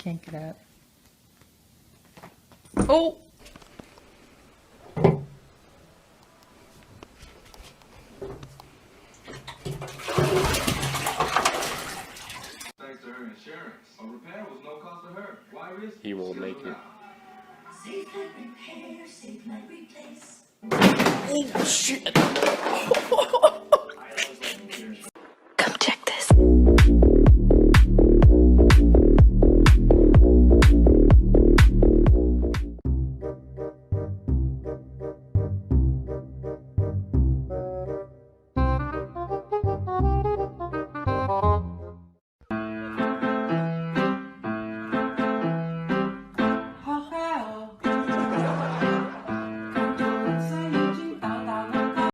Can't get out. Oh! Thanks to her insurance. A repair was no cost to her. Why risk? He will make it. Safe like repair, safe like replace. Oh shit!